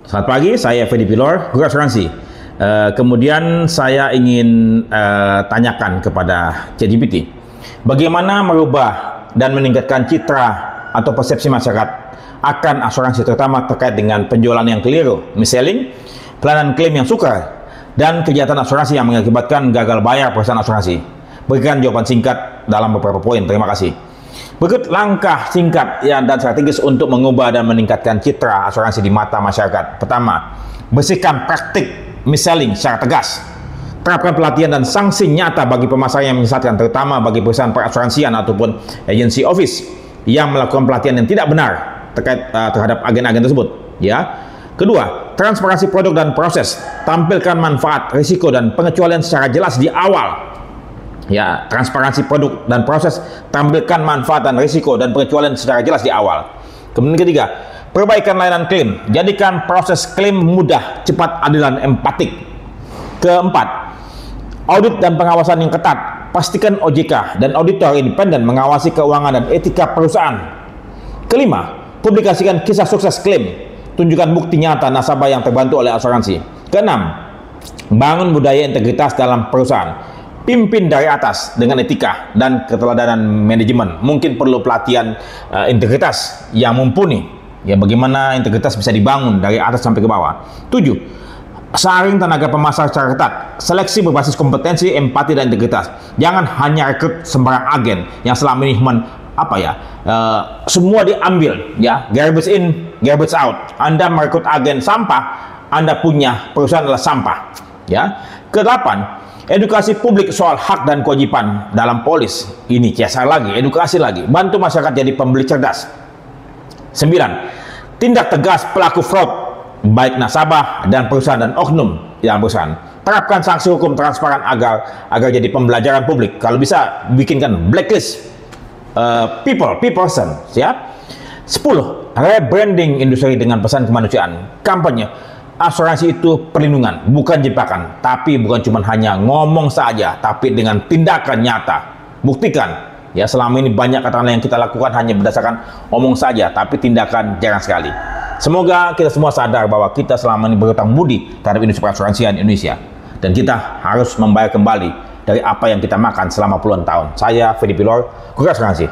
Selamat pagi, saya Fedi Pilor, guru asuransi. Kemudian saya ingin tanyakan kepada ChatGPT, bagaimana merubah dan meningkatkan citra atau persepsi masyarakat akan asuransi, terutama terkait dengan penjualan yang keliru, mis-selling, pelayanan klaim yang sukar, dan kejahatan asuransi yang mengakibatkan gagal bayar perusahaan asuransi. Berikan jawaban singkat dalam beberapa poin. Terima kasih. Berikut langkah singkat dan strategis untuk mengubah dan meningkatkan citra asuransi di mata masyarakat. Pertama, bersihkan praktik mis-selling secara tegas. Terapkan pelatihan dan sanksi nyata bagi pemasaran yang menyesatkan, terutama bagi perusahaan perasuransian ataupun agency office yang melakukan pelatihan yang tidak benar terkait terhadap agen-agen tersebut. Ya. Kedua, transparansi produk dan proses. Tampilkan manfaat, risiko, dan pengecualian secara jelas di awal. Ya, transparansi produk dan proses, tampilkan manfaat dan risiko dan pengecualian secara jelas di awal. Kemudian ketiga, perbaikan layanan klaim. Jadikan proses klaim mudah, cepat, adil, dan empatik. Keempat, audit dan pengawasan yang ketat. Pastikan OJK dan auditor independen mengawasi keuangan dan etika perusahaan. Kelima, publikasikan kisah sukses klaim. Tunjukkan bukti nyata nasabah yang terbantu oleh asuransi. Keenam, bangun budaya integritas dalam perusahaan. Pimpin dari atas dengan etika dan keteladanan manajemen. Mungkin perlu pelatihan integritas yang mumpuni. Ya, bagaimana integritas bisa dibangun dari atas sampai ke bawah. 7. Saring tenaga pemasar secara ketat. Seleksi berbasis kompetensi, empati, dan integritas. Jangan hanya rekrut sembarang agen yang selama ini semua diambil, ya, garbage in, garbage out. Anda merekrut agen sampah, Anda punya perusahaan adalah sampah. Ya. Kedelapan, edukasi publik soal hak dan kewajiban dalam polis. Ini CSR lagi, edukasi lagi. Bantu masyarakat jadi pembeli cerdas. 9. Tindak tegas pelaku fraud, baik nasabah dan perusahaan dan oknum dalam perusahaan. Terapkan sanksi hukum transparan agar jadi pembelajaran publik. Kalau bisa, bikinkan blacklist person. Siap? 10. Rebranding industri dengan pesan kemanusiaan. Kampanye. Asuransi itu perlindungan, bukan jebakan. Tapi bukan cuma hanya ngomong saja, tapi dengan tindakan nyata. Buktikan. Ya, selama ini banyak katakanlah yang kita lakukan hanya berdasarkan omong saja, tapi tindakan jarang sekali. Semoga kita semua sadar bahwa kita selama ini berhutang budi terhadap industri perasuransian Indonesia. Dan kita harus membayar kembali dari apa yang kita makan selama puluhan tahun. Saya Fedi Pilor, guru asuransi.